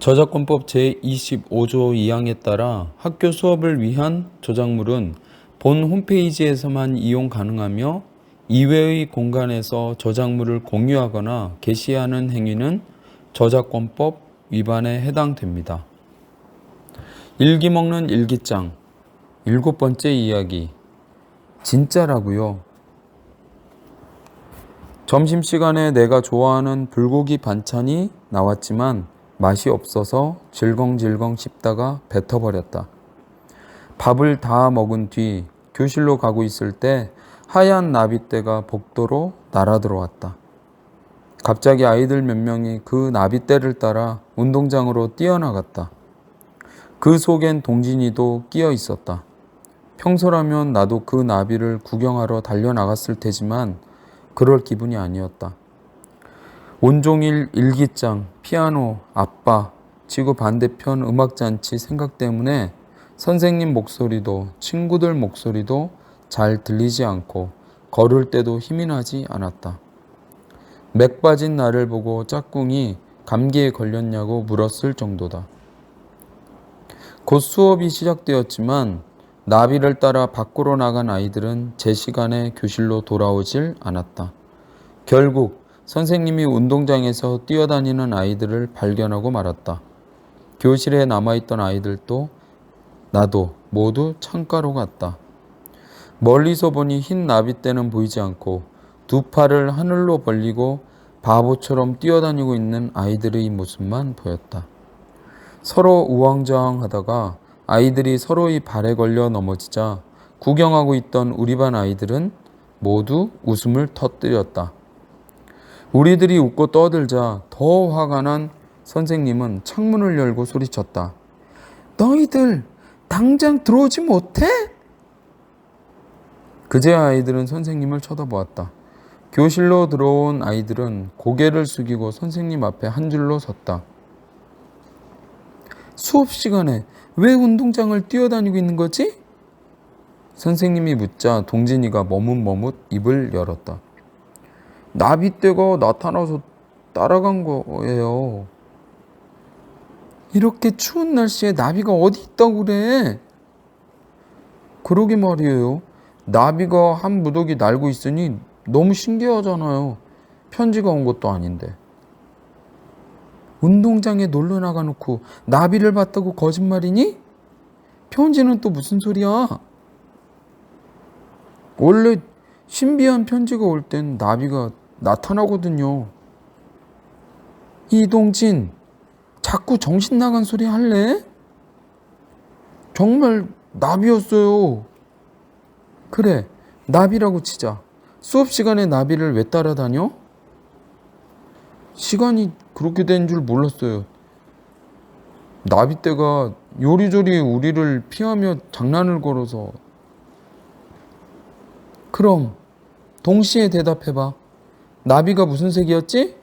저작권법 제25조 2항에 따라 학교 수업을 위한 저작물은 본 홈페이지에서만 이용 가능하며 이외의 공간에서 저작물을 공유하거나 게시하는 행위는 저작권법 위반에 해당됩니다. 일기 먹는 일기장 7번째 이야기. 진짜라고요. 점심시간에 내가 좋아하는 불고기 반찬이 나왔지만 맛이 없어서 질겅질겅 씹다가 뱉어버렸다. 밥을 다 먹은 뒤 교실로 가고 있을 때 하얀 나비떼가 복도로 날아들어왔다. 갑자기 아이들 몇 명이 그 나비떼를 따라 운동장으로 뛰어나갔다. 그 속엔 동진이도 끼어 있었다. 평소라면 나도 그 나비를 구경하러 달려나갔을 테지만 그럴 기분이 아니었다. 온종일 일기장, 피아노, 아빠, 지구 반대편 음악잔치 생각 때문에 선생님 목소리도 친구들 목소리도 잘 들리지 않고 걸을 때도 힘이 나지 않았다. 맥 빠진 나를 보고 짝꿍이 감기에 걸렸냐고 물었을 정도다. 곧 수업이 시작되었지만 나비를 따라 밖으로 나간 아이들은 제 시간에 교실로 돌아오질 않았다. 결국 선생님이 운동장에서 뛰어다니는 아이들을 발견하고 말았다. 교실에 남아있던 아이들도 나도 모두 창가로 갔다. 멀리서 보니 흰 나비떼는 보이지 않고 두 팔을 하늘로 벌리고 바보처럼 뛰어다니고 있는 아이들의 모습만 보였다. 서로 우왕좌왕하다가 아이들이 서로의 발에 걸려 넘어지자 구경하고 있던 우리 반 아이들은 모두 웃음을 터뜨렸다. 우리들이 웃고 떠들자 더 화가 난 선생님은 창문을 열고 소리쳤다. 너희들 당장 들어오지 못해? 그제야 아이들은 선생님을 쳐다보았다. 교실로 들어온 아이들은 고개를 숙이고 선생님 앞에 한 줄로 섰다. 수업 시간에 왜 운동장을 뛰어다니고 있는 거지? 선생님이 묻자 동진이가 머뭇머뭇 입을 열었다. 나비떼가 나타나서 따라간 거예요. 이렇게 추운 날씨에 나비가 어디 있다고 그래? 그러게 말이에요. 나비가 한 무더기 날고 있으니 너무 신기하잖아요. 편지가 온 것도 아닌데. 운동장에 놀러 나가놓고 나비를 봤다고 거짓말이니? 편지는 또 무슨 소리야? 원래 신비한 편지가 올 땐 나비가 나타나거든요. 이동진, 자꾸 정신 나간 소리 할래? 정말 나비였어요. 그래, 나비라고 치자. 수업 시간에 나비를 왜 따라다녀? 시간이 그렇게 된 줄 몰랐어요. 나비떼가 요리조리 우리를 피하며 장난을 걸어서. 그럼 동시에 대답해봐. 나비가 무슨 색이었지?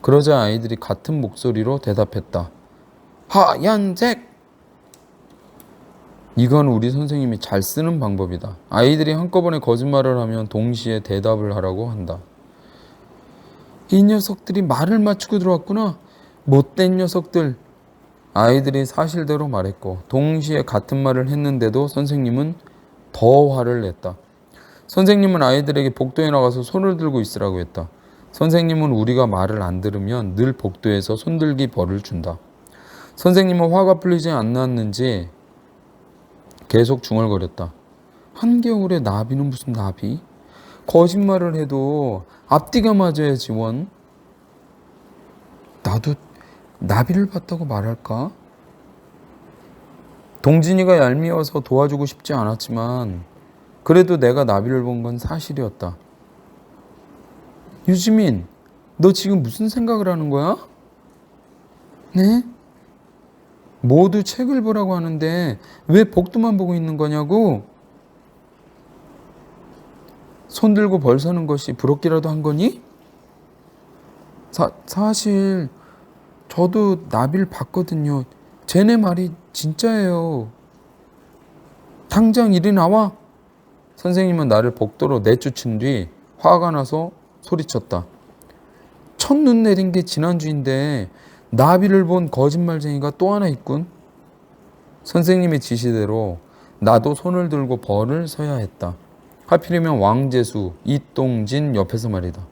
그러자 아이들이 같은 목소리로 대답했다. 하얀색! 이건 우리 선생님이 잘 쓰는 방법이다. 아이들이 한꺼번에 거짓말을 하면 동시에 대답을 하라고 한다. 이 녀석들이 말을 맞추고 들어왔구나. 못된 녀석들. 아이들이 사실대로 말했고 동시에 같은 말을 했는데도 선생님은 더 화를 냈다. 선생님은 아이들에게 복도에 나가서 손을 들고 있으라고 했다. 선생님은 우리가 말을 안 들으면 늘 복도에서 손들기 벌을 준다. 선생님은 화가 풀리지 않았는지 계속 중얼거렸다. 한겨울에 나비는 무슨 나비? 거짓말을 해도 앞뒤가 맞아야지 원. 나도 나비를 봤다고 말할까? 동진이가 얄미워서 도와주고 싶지 않았지만 그래도 내가 나비를 본 건 사실이었다. 유지민, 너 지금 무슨 생각을 하는 거야? 네? 모두 책을 보라고 하는데 왜 복도만 보고 있는 거냐고? 손 들고 벌 서는 것이 부럽기라도 한 거니? 사실 저도 나비를 봤거든요. 쟤네 말이 진짜예요. 당장 이리 나와. 선생님은 나를 복도로 내쫓은 뒤 화가 나서 소리쳤다. 첫눈 내린 게 지난주인데 나비를 본 거짓말쟁이가 또 하나 있군. 선생님의 지시대로 나도 손을 들고 벌을 서야 했다. 하필이면 왕재수, 이동진 옆에서 말이다.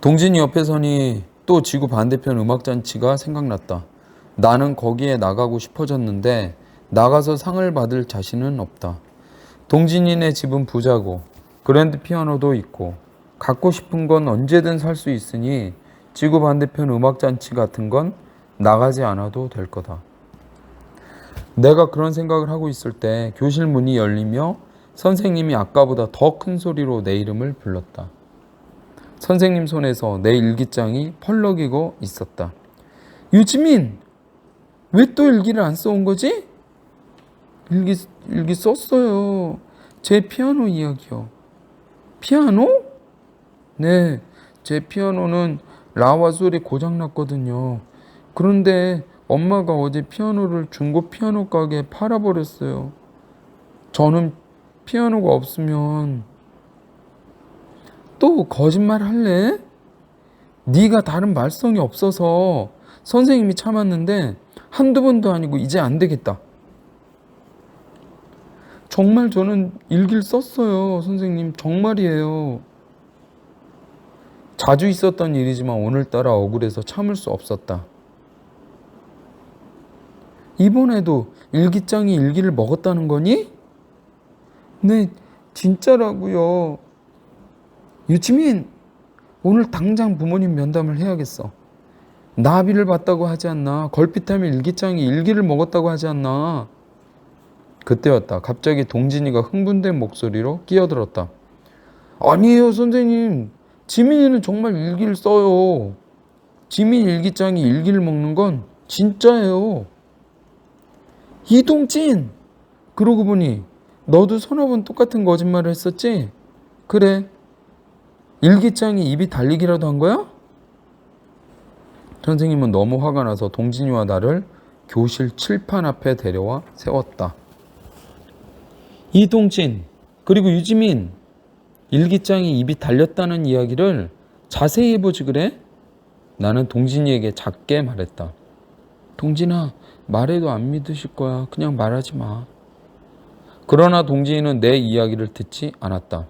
동진이 옆에 서니 또 지구 반대편 음악잔치가 생각났다. 나는 거기에 나가고 싶어졌는데 나가서 상을 받을 자신은 없다. 동진이네 집은 부자고 그랜드 피아노도 있고 갖고 싶은 건 언제든 살 수 있으니 지구 반대편 음악잔치 같은 건 나가지 않아도 될 거다. 내가 그런 생각을 하고 있을 때 교실 문이 열리며 선생님이 아까보다 더 큰 소리로 내 이름을 불렀다. 선생님 손에서 내 일기장이 펄럭이고 있었다. 유지민! 왜 또 일기를 안 써온 거지? 일기 썼어요. 제 피아노 이야기요. 피아노? 네, 제 피아노는 라와 솔이 고장났거든요. 그런데 엄마가 어제 피아노를 중고 피아노 가게에 팔아버렸어요. 저는 피아노가 없으면 또 거짓말 할래? 네가 다른 말썽이 없어서 선생님이 참았는데 한두 번도 아니고 이제 안 되겠다. 정말 저는 일기를 썼어요, 선생님. 정말이에요. 자주 있었던 일이지만 오늘따라 억울해서 참을 수 없었다. 이번에도 일기장이 일기를 먹었다는 거니? 네, 진짜라고요. 유치민, 오늘 당장 부모님 면담을 해야겠어. 나비를 봤다고 하지 않나? 걸핏하면 일기장이 일기를 먹었다고 하지 않나? 그때였다. 갑자기 동진이가 흥분된 목소리로 끼어들었다. 아니에요, 선생님. 지민이는 정말 일기를 써요. 지민 일기장이 일기를 먹는 건 진짜예요. 이동진! 그러고 보니 너도 서너 번 똑같은 거짓말을 했었지? 그래. 일기장이 입이 달리기라도 한 거야? 선생님은 너무 화가 나서 동진이와 나를 교실 칠판 앞에 데려와 세웠다. 이동진, 그리고 유지민, 일기장이 입이 달렸다는 이야기를 자세히 해보지 그래? 나는 동진이에게 작게 말했다. 동진아, 말해도 안 믿으실 거야. 그냥 말하지 마. 그러나 동진이는 내 이야기를 듣지 않았다.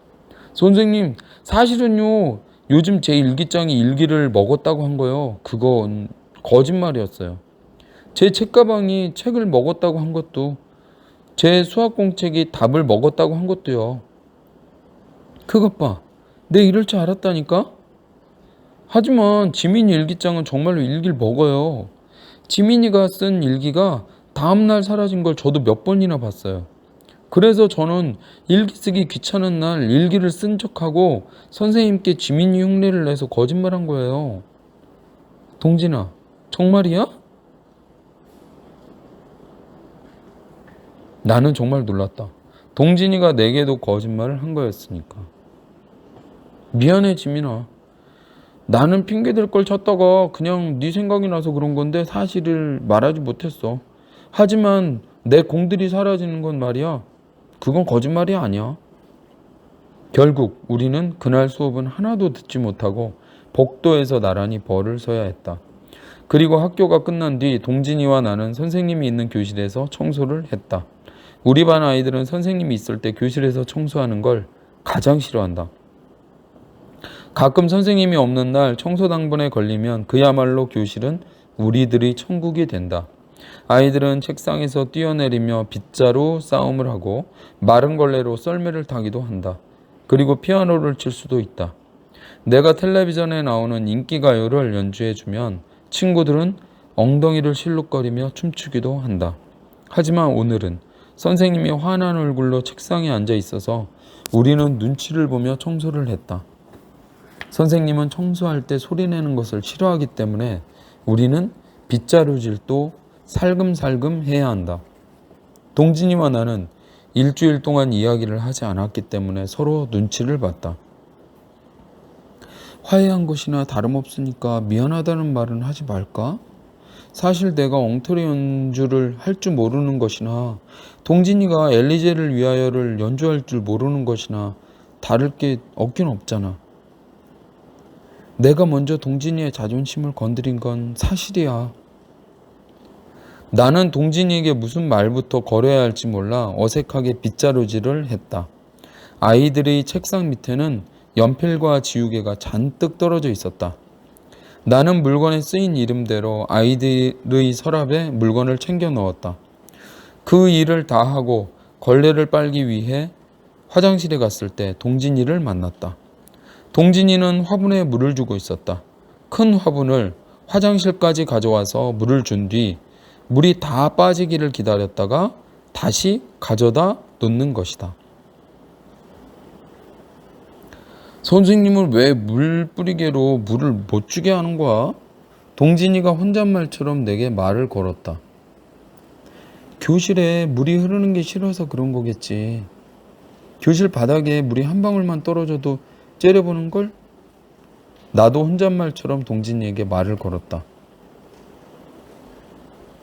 선생님, 사실은요, 요즘 제 일기장이 일기를 먹었다고 한 거요. 그건 거짓말이었어요. 제 책가방이 책을 먹었다고 한 것도, 제 수학공책이 답을 먹었다고 한 것도요. 그것 봐. 내 이럴 줄 알았다니까? 하지만 지민이 일기장은 정말로 일기를 먹어요. 지민이가 쓴 일기가 다음날 사라진 걸 저도 몇 번이나 봤어요. 그래서 저는 일기 쓰기 귀찮은 날 일기를 쓴 척하고 선생님께 지민이 흉내를 내서 거짓말한 거예요. 동진아, 정말이야? 나는 정말 놀랐다. 동진이가 내게도 거짓말을 한 거였으니까. 미안해, 지민아. 나는 핑계댈 걸 찾다가 그냥 네 생각이 나서 그런 건데 사실을 말하지 못했어. 하지만 내 공들이 사라지는 건 말이야. 그건 거짓말이 아니야. 결국 우리는 그날 수업은 하나도 듣지 못하고 복도에서 나란히 벌을 서야 했다. 그리고 학교가 끝난 뒤 동진이와 나는 선생님이 있는 교실에서 청소를 했다. 우리 반 아이들은 선생님이 있을 때 교실에서 청소하는 걸 가장 싫어한다. 가끔 선생님이 없는 날 청소 당번에 걸리면 그야말로 교실은 우리들의 천국이 된다. 아이들은 책상에서 뛰어내리며 빗자루 싸움을 하고 마른 걸레로 썰매를 타기도 한다. 그리고 피아노를 칠 수도 있다. 내가 텔레비전에 나오는 인기가요를 연주해주면 친구들은 엉덩이를 실룩거리며 춤추기도 한다. 하지만 오늘은 선생님이 환한 얼굴로 책상에 앉아 있어서 우리는 눈치를 보며 청소를 했다. 선생님은 청소할 때 소리내는 것을 싫어하기 때문에 우리는 빗자루질도 살금살금 해야 한다. 동진이와 나는 일주일 동안 이야기를 하지 않았기 때문에 서로 눈치를 봤다. 화해한 것이나 다름없으니까 미안하다는 말은 하지 말까? 사실 내가 엉터리 연주를 할 줄 모르는 것이나 동진이가 엘리제를 위하여를 연주할 줄 모르는 것이나 다를 게 없긴 없잖아. 내가 먼저 동진이의 자존심을 건드린 건 사실이야. 나는 동진이에게 무슨 말부터 걸어야 할지 몰라 어색하게 빗자루질을 했다. 아이들의 책상 밑에는 연필과 지우개가 잔뜩 떨어져 있었다. 나는 물건에 쓰인 이름대로 아이들의 서랍에 물건을 챙겨 넣었다. 그 일을 다 하고 걸레를 빨기 위해 화장실에 갔을 때 동진이를 만났다. 동진이는 화분에 물을 주고 있었다. 큰 화분을 화장실까지 가져와서 물을 준 뒤 물이 다 빠지기를 기다렸다가 다시 가져다 놓는 것이다. 선생님을 왜 물 뿌리개로 물을 못 주게 하는 거야? 동진이가 혼잣말처럼 내게 말을 걸었다. 교실에 물이 흐르는 게 싫어서 그런 거겠지. 교실 바닥에 물이 한 방울만 떨어져도 째려보는 걸? 나도 혼잣말처럼 동진이에게 말을 걸었다.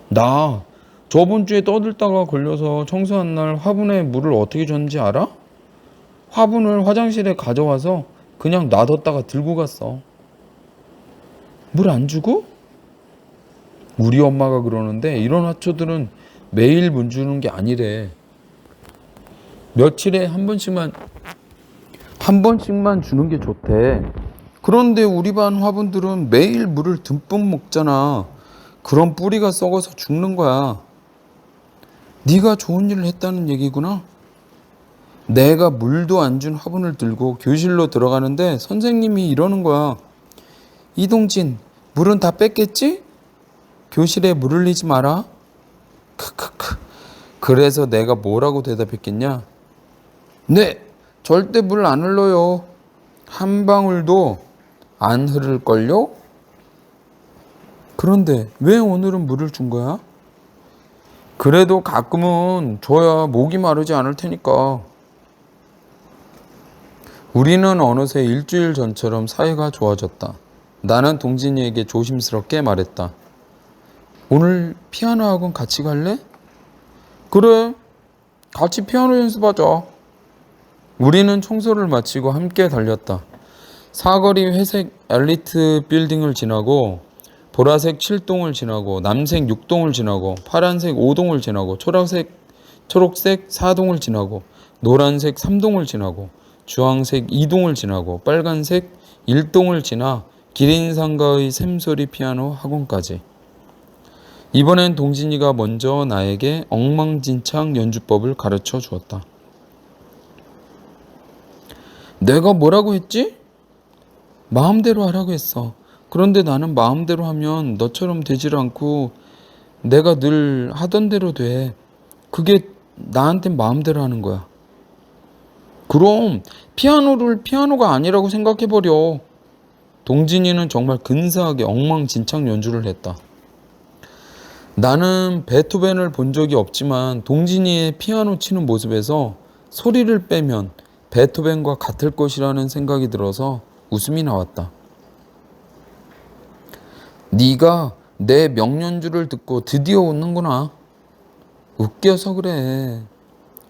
나 저번 주에 떠들다가 걸려서 청소한 날 화분에 물을 어떻게 줬는지 알아? 화분을 화장실에 가져와서 그냥 놔뒀다가 들고 갔어. 물 안 주고? 우리 엄마가 그러는데 이런 화초들은 매일 물 주는 게 아니래. 며칠에 한 번씩만 주는 게 좋대. 그런데 우리 반 화분들은 매일 물을 듬뿍 먹잖아. 그럼 뿌리가 썩어서 죽는 거야. 네가 좋은 일을 했다는 얘기구나. 내가 물도 안 준 화분을 들고 교실로 들어가는데 선생님이 이러는 거야. 이동진, 물은 다 뺐겠지? 교실에 물 흘리지 마라. 크크크. 그래서 내가 뭐라고 대답했겠냐? 네, 절대 물 안 흘러요. 한 방울도 안 흐를걸요? 그런데 왜 오늘은 물을 준 거야? 그래도 가끔은 줘야 목이 마르지 않을 테니까. 우리는 어느새 일주일 전처럼 사이가 좋아졌다. 나는 동진이에게 조심스럽게 말했다. 오늘 피아노 학원 같이 갈래? 그래, 같이 피아노 연습하자. 우리는 청소를 마치고 함께 달렸다. 사거리 회색 엘리트 빌딩을 지나고 보라색 7동을 지나고 남색 6동을 지나고 파란색 5동을 지나고 초록색 4동을 지나고 노란색 3동을 지나고 주황색 2동을 지나고 빨간색 1동을 지나 기린상가의 샘소리 피아노 학원까지. 이번엔 동진이가 먼저 나에게 엉망진창 연주법을 가르쳐 주었다. 내가 뭐라고 했지? 마음대로 하라고 했어. 그런데 나는 마음대로 하면 너처럼 되질 않고 내가 늘 하던 대로 돼. 그게 나한테 마음대로 하는 거야. 그럼 피아노를 피아노가 아니라고 생각해버려. 동진이는 정말 근사하게 엉망진창 연주를 했다. 나는 베토벤을 본 적이 없지만 동진이의 피아노 치는 모습에서 소리를 빼면 베토벤과 같을 것이라는 생각이 들어서 웃음이 나왔다. 네가 내 명연주를 듣고 드디어 웃는구나. 웃겨서 그래.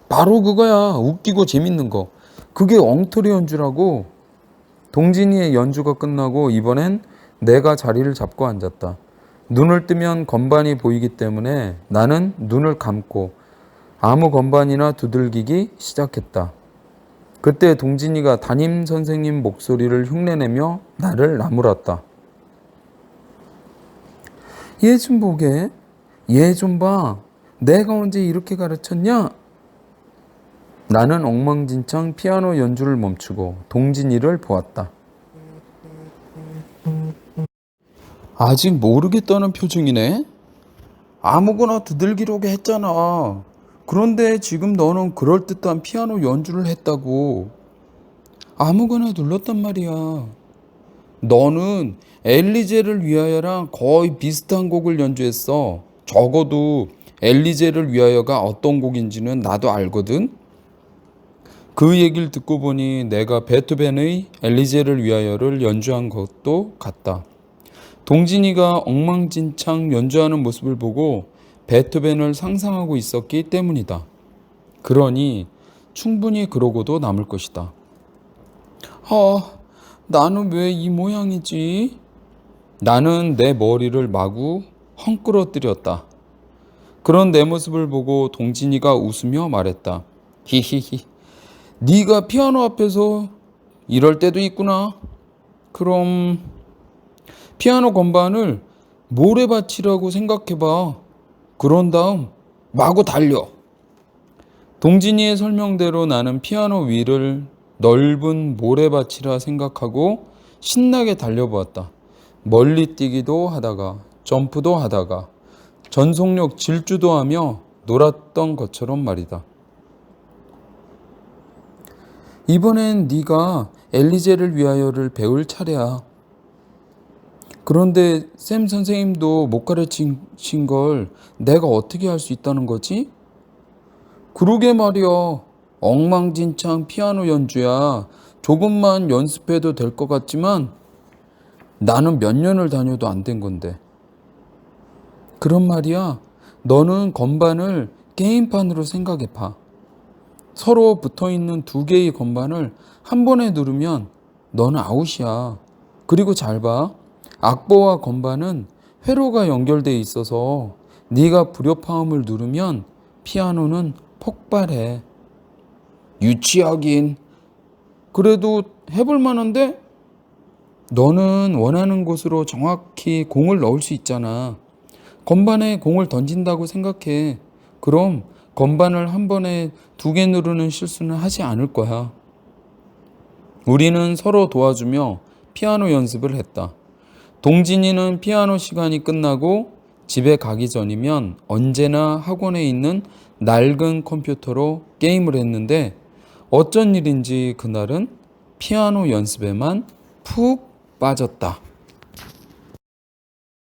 바로 그거야. 웃기고 재밌는 거. 그게 엉터리 연주라고. 동진이의 연주가 끝나고 이번엔 내가 자리를 잡고 앉았다. 눈을 뜨면 건반이 보이기 때문에 나는 눈을 감고 아무 건반이나 두들기기 시작했다. 그때 동진이가 담임 선생님 목소리를 흉내내며 나를 나무랐다. 얘 좀 보게. 얘 좀 봐. 내가 언제 이렇게 가르쳤냐? 나는 엉망진창 피아노 연주를 멈추고 동진이를 보았다. 아직 모르겠다는 표정이네. 아무거나 두들기려고 했잖아. 그런데 지금 너는 그럴듯한 피아노 연주를 했다고. 아무거나 눌렀단 말이야. 너는 엘리제를 위하여랑 거의 비슷한 곡을 연주했어. 적어도 엘리제를 위하여가 어떤 곡인지는 나도 알거든. 그 얘기를 듣고 보니 내가 베토벤의 엘리제를 위하여를 연주한 것도 같다. 동진이가 엉망진창 연주하는 모습을 보고 베토벤을 상상하고 있었기 때문이다. 그러니 충분히 그러고도 남을 것이다. 나는 왜 이 모양이지? 나는 내 머리를 마구 헝끌어뜨렸다. 그런 내 모습을 보고 동진이가 웃으며 말했다. 히히히. 네가 피아노 앞에서 이럴 때도 있구나. 그럼 피아노 건반을 모래밭이라고 생각해봐. 그런 다음 마구 달려. 동진이의 설명대로 나는 피아노 위를 넓은 모래밭이라 생각하고 신나게 달려보았다. 멀리 뛰기도 하다가 점프도 하다가 전속력 질주도 하며 놀았던 것처럼 말이다. 이번엔 네가 엘리제를 위하여를 배울 차례야. 그런데 샘 선생님도 못 가르친 걸 내가 어떻게 할 수 있다는 거지? 그러게 말이야. 엉망진창 피아노 연주야. 조금만 연습해도 될 것 같지만 나는 몇 년을 다녀도 안 된 건데. 그런 말이야. 너는 건반을 게임판으로 생각해 봐. 서로 붙어 있는 두 개의 건반을 한 번에 누르면 너는 아웃이야. 그리고 잘 봐. 악보와 건반은 회로가 연결돼 있어서 네가 불협화음을 누르면 피아노는 폭발해. 유치하긴. 그래도 해볼 만한데? 너는 원하는 곳으로 정확히 공을 넣을 수 있잖아. 건반에 공을 던진다고 생각해. 그럼 건반을 한 번에 두 개 누르는 실수는 하지 않을 거야. 우리는 서로 도와주며 피아노 연습을 했다. 동진이는 피아노 시간이 끝나고 집에 가기 전이면 언제나 학원에 있는 낡은 컴퓨터로 게임을 했는데 어쩐 일인지 그날은 피아노 연습에만 푹 빠졌다.